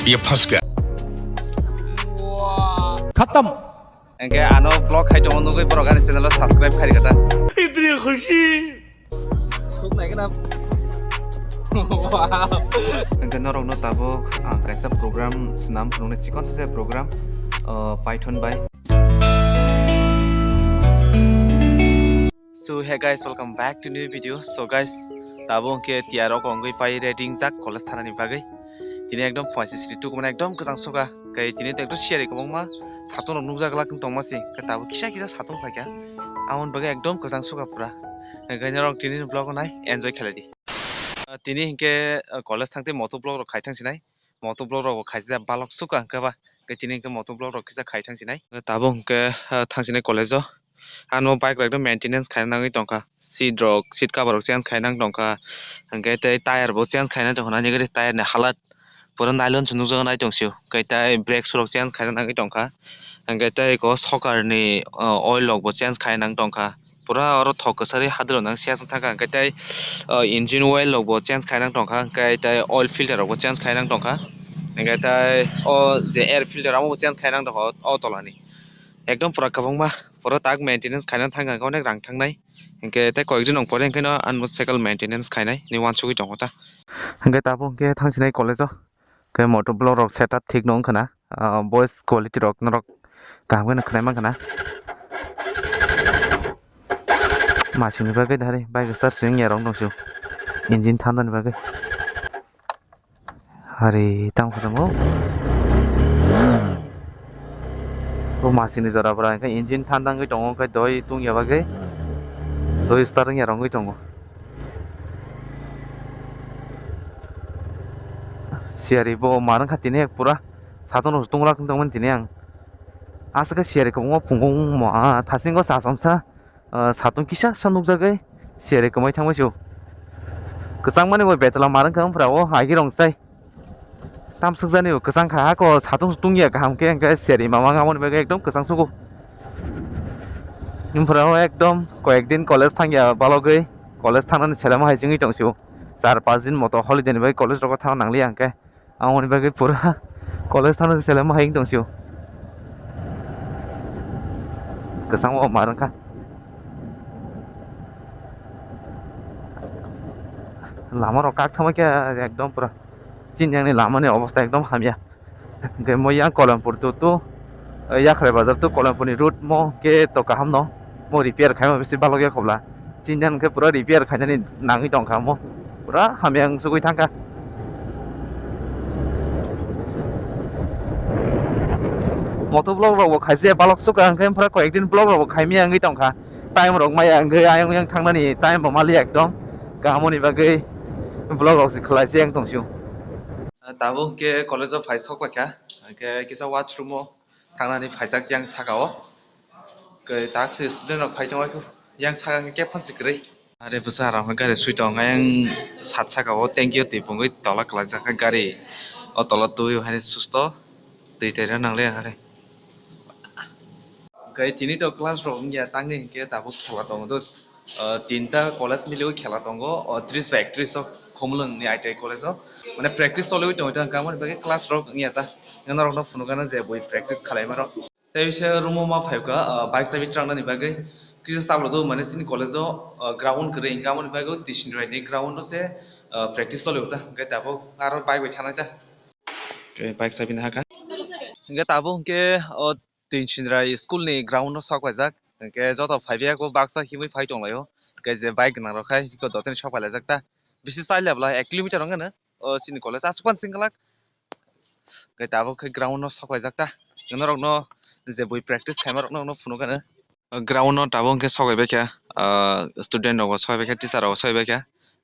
ये फंस गया खत्म इनके आनो ब्लॉग खाई तो उनको पर ऑर्गेनाइज चैनल को सब्सक्राइब करी करता इतनी खुशी खूब नहीं ना इनके नौरों नो ताबो कैसा प्रोग्राम नाम उन्होंने चिकन से program Python bye So hey guys, welcome back to new video. So guys, tabo ke tiaro ko ngoi pai rating jak college thana ni bagai. Tini ekdom phaisi sri tu ko ekdom kezang soga. Kai tini te ekdom share ko ma saton rok nukjak lak tong ma si. Ka tabo kisa kisa saton phakya. Amon bagai ekdom kezang soga pura. Kai rok tini vlog nai enjoy kheladi. Tini hinke college thangte moto vlog rok khai thang sinai. Moto vlog rok khai ja balok suka ka ba. Kai tini hinke moto vlog rok kisa khai thang sinai. Tabo hinke thang sinai college o. Ano bike like maintenance खाना नंगे टंका seat cover change खाना टंका हंगे tyre बो change खाना टंका निगरे tyre ने हालत पुरा नाइलन सुनु जगह नाइ टंसियो कइता ब्रेक सुरक चेंज खाना नंगे टंका हंगे को सकार नि ऑयल लॉक बो चेंज खाना टंका पुरा और थक सारी हादर नंग सेस थाका हंगे इंजन ऑयल लॉक बो चेंज खाना टंका हंगे ऑयल फिल्टर बो चेंज खाना टंका हंगे ओ जे एयर फिल्टर आमो चेंज खाना टंका ओ तलानि एकदम पुरा कबंगमा पुरा ताक मेंटेनेंस खाना थांगा अनेक रां थांनाय इनके कयेकदिन नंपरे ओंखायनो आनसाइकेल मेंटेनेंस खायनाय नि वानसुगै दङता हंगे ताबो हंगे थांसिनाय कलेज के मटो ब्लॉग रक सेटअप ठीक नं खना वॉइस क्वालिटी रक नरक गामगन खनाय मांगना मासिनि बागै दारे बाइक स्टार्ट सिं यारं दंसु इंजिन थान्दानि बागै हारे तां खजमो o masini jora bra kai engine thandang dong kai doi tung ya bagai doi starting ya rong dong siari bo marang khatine pura saton tung rak dong man tine ang asa ka siari ko mo pungong mo thasing ko sasamsa saton kisa sanuk jagai siari ko mai thangma chu kusang mane bo betala marang kam pra o hagi rong sai tam sukjani kesang kha ko satung tungya kaham ke engke seri mama ngamon bege ekdom kesang suku nimfrao ekdom koyekdin college thangya balogei college thanani selama haijingi tongsiu 4-5 din moto holiday ni bege college roko thang nangli angke amoni bege pura college thanani selama haing tongsiu kesang o marangka lama rok kak thama ke ekdom pura चिन्यानि लामानि अवस्था एकदम हामिया के म यहाँ कोलमपुर तो याखरे बाजार तो कोलमपुरनि root म के तो काहाम न म रिपेयर खाइमा बेसि बालगया खबला चिन्यान के पूरा रिपेयर खाइनानि नाङि दंखा म पूरा हामियां सुगै थांखा मतो ब्लॉग रबो खाइसे बालक सुका अंके पूरा कयेकदिन ब्लॉग रबो खाइमिया अंगै दंखा टाइम रक माया अंगै आयं yang थांनानि टाइम बमालि एकदम गामनि बागै ब्लॉग रक खलाइसे आं दंसिउ ताबो के कॉलेज ऑफ फाइस हक बाख्या के किसा वाशरूम थांनानै फाइजाक yang सागाव के ताक्स स्टूडेंट रक फाइदों आखो yang सागा के फनसिक्रै आरे बसा राम गारि सुइतों yang सात सागाव थैंक यू ति बुंगै तला क्लाजाखा गारि अ तला तुय हाने सुस्तो दै थाइरा नांले हारे गै तिनि तो क्लास रक या तांनि के ताबो खेला दङ तो तीनटा कॉलेज मिलियो खेला दङ 30 बाय 31 खमलंनि आईटीआई कॉलेज माने प्रेक्टिस चलैबाय दङ ता गामोन बागे क्लास रक नियाता नों रक फुनुगाना जे बय प्रेक्टिस खालायमा रक तैसे रूम मा फाइका बाइक साबि ट्रांनानि बागे किसा साबलो दो माने सिनि कॉलेज ग्राउंड करे गामोन बागे दिसिन राइनि ग्राउंड से प्रेक्टिस चलैबता गै ताबो आरो बाइक बाय थानायता के बाइक साबि ना हाका गै ताबो के दिसिन राइ स्कूल नि ग्राउंड सकवाइजाक के जत फाइबिया को बाक्सा हिमै फाइ दंलायो गै जे बाइक ना रखाय को दतन सकवाइलाजाकता बिसि चाइलाब्ला 1 किलोमीटर ngana सिनि कॉलेज आसुपान सिंगलाक गै ताबो के ग्राउंड न सकवाइजाकता नों रक न जे बय प्रेक्टिस खाइमा रक न फुनुगानो ग्राउंड न ताबो के सकवाइबाय स्टूडेंट रक सकवाइबाय टीचर रक सकवाइबाय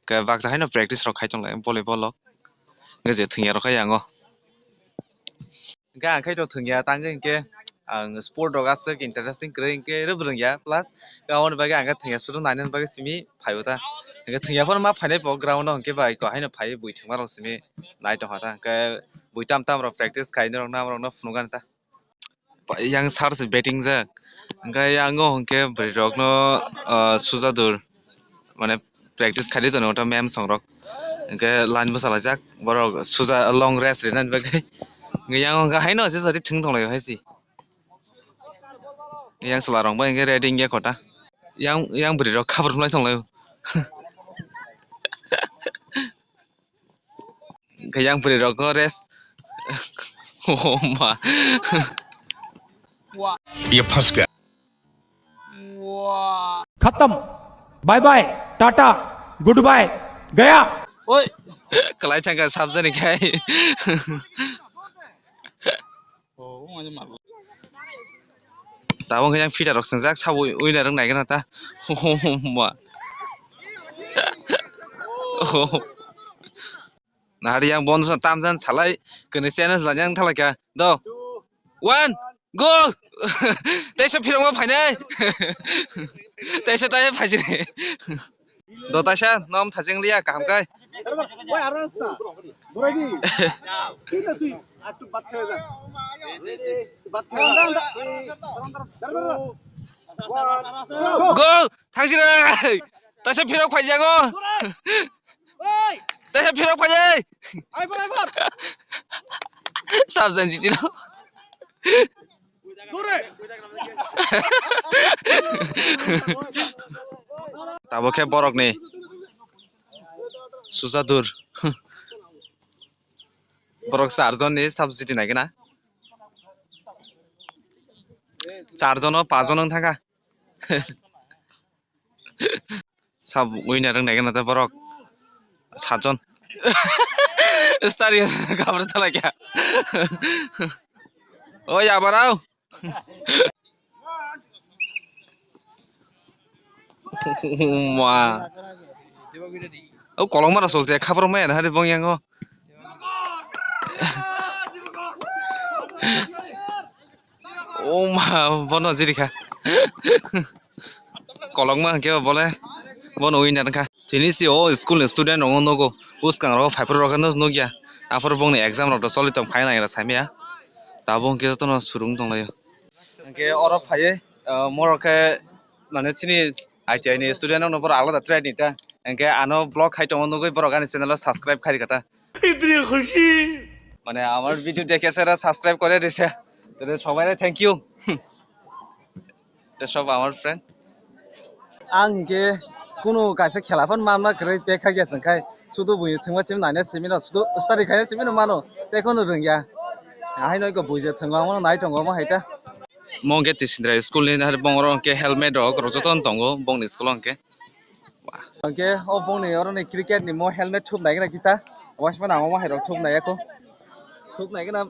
के बाक्सा हायनो प्रेक्टिस रक खाइतंलाय भलिबल गै जे थंगिया रखाय आंगो गा आंखाय तो थंगिया तांगै के आं स्पोर्ट रक आसे इंटरेस्टिंग करे के रोब्रंगिया प्लस गावन बागे आंगा थंगिया सुरु नायनन बागे सिमि फाइबता के थंगियाफोर मा फाइनाय प ग्राउंड न के बाय को हायनो फाइ बुइथमा रक सिमि नाय तो हाता के बुइताम ताम रक प्रेक्टिस खाइनो रक नाम रक न फुनुगानता yang sars betting जा ओंखाय आंगो के बय रक न सुजादुर माने प्रेक्टिस खालि तो नोटा मैम संग रक Oke line besar aja borok suja long rest renan bagai yang enggak haino sih tadi ting tong lagi sih yang selarong bang enggak reading ya kota yang beri rok cover mulai tong lagi yang beri rok rest oh ma ये फंस गया खत्म bye bye tata goodbye गया oi kelai tangga sabza nih kai tahu yang feeder rok senjak sabu uina rong naik nata oh ma oh nah hari yang bonus tamjan salai kena channel yang thalai ka do one go taisa phirong ma phainai taisa tai phaisi ne do taisa nom thajeng lia kaham kai ওই আর রাস্তা বড় দি তুই না তুই একটু বাদ খেয়ে যা বাদ খেয়ে go thangsirai taisa phirok phaija go ওই taisa phirok phaijai আইবার sabjan jitino জোরে tabo ke borok ni susadur borok 4 jon ni subject naik na 4 jon 5 jon thaka sab winner rong naik na ta borok 7 jon stari kabar thala kya oi abarau ma oh kolong mana solte kabar main hari bong yang oh oh ma bono jirika kolong mah ke boleh bono winner ka jenis si oh school student ong nogo uskang ro 5 ro kan no gya after bong ni exam ro to solitom khai na saime ya tabong ke to no surung dong layo ke oro phaye mor ke mane chini ITI ni student no por alada try ni ta ke ano blog khai to no goi por gan channel subscribe khai kata इतनी खुशी মানে আমার video দেখে sir subscribe করে দিছে তাহলে সবাই thank you এটা সব আমার ফ্রেন্ড আংকে কোনো কাছে খেলাফোন মামলা করে বেখা গেছেন খাই শুধু বুঝে থংবা সিম নাইনা সিমিনা শুধু স্টাডি খাই সিমিনা মানো দেখোনো রঙ্গিয়া আই নয় গো বুঝে থংবা মনো নাই দङ मा हाइटा মঙ্গে তিসিন্দ্রা স্কুল নি হার বংর অঙ্কে হেলমেট রক রজতন দङ বংনি স্কুল অঙ্কে অঙ্কে ও বংনি অরনি ক্রিকেট নি মো হেলমেট থুব নাইগনা কিসা ওয়াসমান আমো मा हाइरक थुब नायको थुब नायगना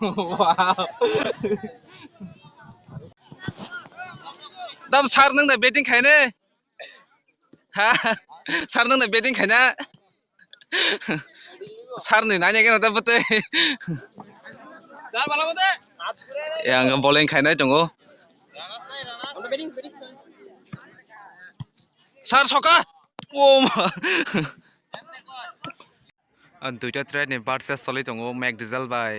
wow dam sar nang na betting khaine ha sar nang na betting khaina sar ni nanya gena ta bate sar bala bate yang bowling khaina tongo sar soka oh an duita thread ni bar se soli tongo mag diesel by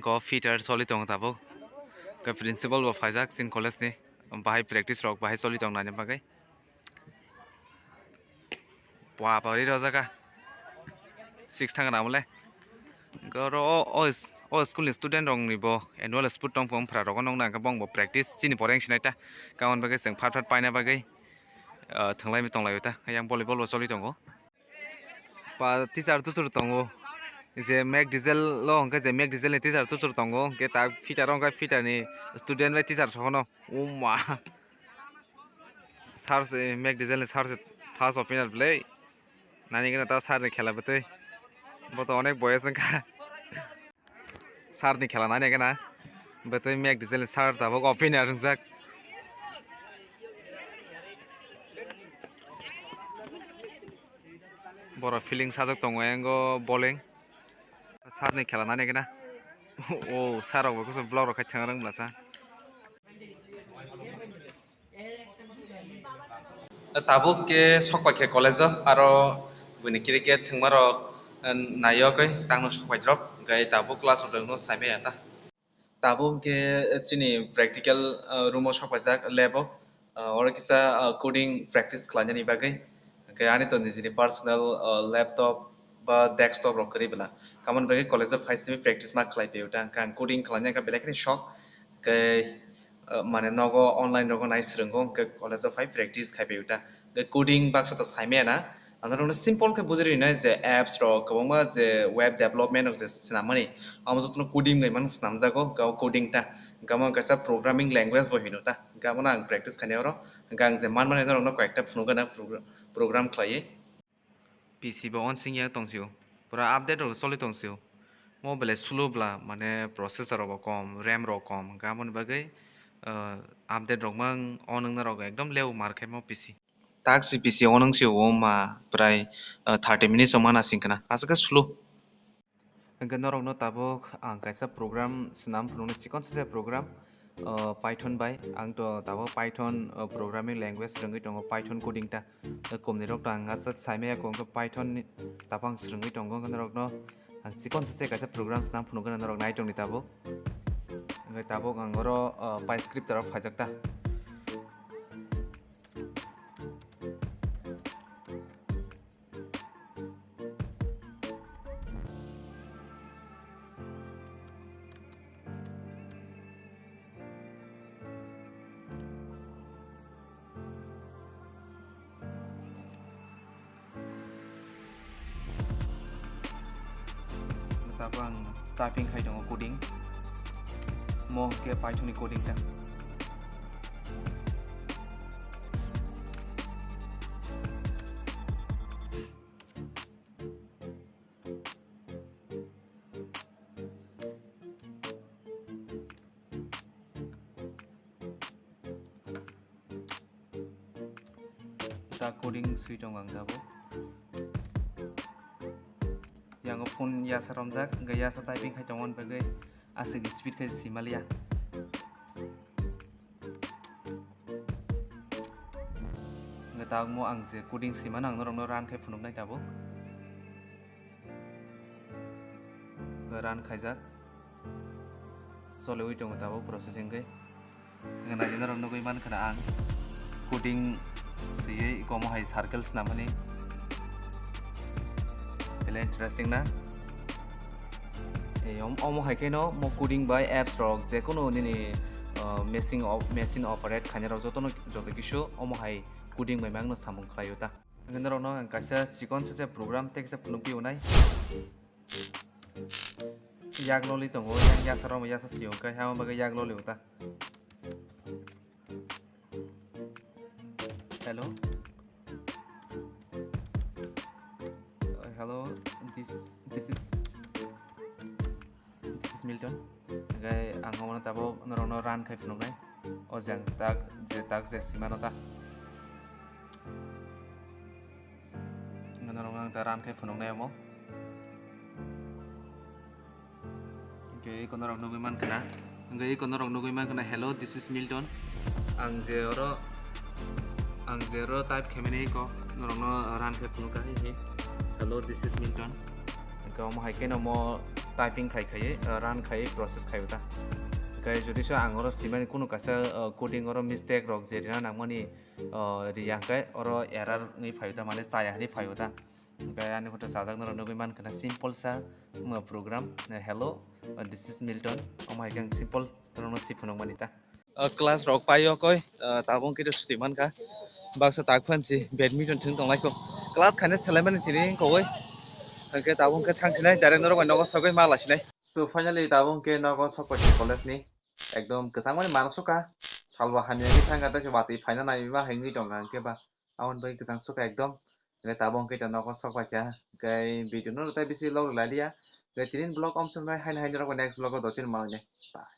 go fitter soli tongo tabo ke principal bo phajak sin college ni bahai practice rok bahai soli tong nani bagai wa bari roja ka 6 thang na mole goro o school ni student rong ni bo annual sport tong pom phra rok nong na ka bong bo practice chini poreng sinai ta kaon bagai seng phat phat paina bagai thanglai mi tonglai ta yang volleyball bo soli tongo pa teacher tu tur tongo je mag diesel lo hongka je mag diesel ni teacher tu tur tongo ke ta fitter hongka fitter ni student bai teacher sono umma sar se mag diesel ni sar se first opener play nani gena ta sar ni khela bate bo to onek boyes ka sar ni khela nani gena bate mag diesel ni sar ta bo opener jak bora feeling sajak tongo engo bowling sar ni khela nani gena oh sar rok ko blog rok khai thangrang blasa tabuk ke sokpa ke college aro buni cricket thingmaro nayo kai tangno sokpai drop gai tabuk class rok no saime ata tabuk ke chini practical room o sokpai jak lab or kisa coding practice khlani bagai Kaya ani to nijini personal laptop ba desktop rok kari bela. Kaman bagi college of high semi practice ma khlai pe uta kang coding khlanya ka belakni shock kai mane nogo online rogo nai srungo ke college of high practice khai pe uta ke coding baksa ta saime na anarong simple ke bujiri na je apps rok kabangma je web development of je sinamani amazotno coding ngai man snamjago gaw coding ta gama kaisa programming language bo hinuta gamana ang practice khane oro gang je man mane rok no kayakta phunugana program khlai PC ba on sing ya tongsiu pura update rok soli tongsiu mobile slow bla mane processor rok kom ram rok kom gamon bagai update rok mang onang na rok ekdom leu mar khai mo PC tak si PC onang si o ma prai 30 minutes o mana singkana asaka slow Gana rok no tabok ang kaisa program snam phunung chikon se program Python by ang to tabo Python programming language rengui tongo Python coding ta komni rok ta ang asat saime ko Python tapang rengui tongo gana rok no ang chikon se kaisa program snam phunung gana rok nai tongni tabo ngai tabo ang oro py script taraf hajakta tapang typing khai dong coding mo ke Python coding ta ta coding sui dong ang dabo yang phone ya saromjak gaya sa typing khai tongon bagai asig speed khai simalia ngata mo ang je coding siman ang norong no ran khai phunuk nai tabo ran khaijak soloi tong tabo processing kai ngana jena rong no goi man khana ang coding siye komo hai circles namani Very interesting na omo hai keno mo coding by apps rok je kono ni machine operate khanya rok joto kisho omo hai coding by mang no samung khlayo ta ngena rok no kaisa chikon se program te kaisa phunuk pi unai yak loli tongo yang ya sarom ya sa siong kai ha ma yak loli uta hello hello this is MILTON gai ang ngomong tabo norong no ran khai phunuk nai o jang tak je simano ta norong ang ta ran khai phunuk nai mo gai kono rong no man kana gai kono rong no man kana hello this is MILTON ang zero type khemene ko norong no ran khai phunuk ka hi hello this is MILTON ko mo hai keno mo typing khai run khai process khai uta kai jodi so angoro simani kuno kasa coding oro mistake rok jerina nangmani riyang kai oro error ngai phayuta mane saya ni phayuta kai ani photo sajak no nogoi man kana simple sa program hello this is MILTON om hai kang simple rono siphunong manita class rok payo koi tabong kido studiman ka baksa takphan si badminton thing tonglai ko class khane selaimani tini koi ke tabung ke thangsinai direct norok nogo sogoi malasinai so finally tabung ke nogo sokoi college ni ekdom kesangmani mansuka salwa hanya ni thanga ta wati final nai ba hengi tonga ke ba awon bai kesang suka ekdom le tabung ke nogo sokwa kya kai video no ta bisi log la dia ke tinin blog om sunai hain hain rok next blog do tin malne bye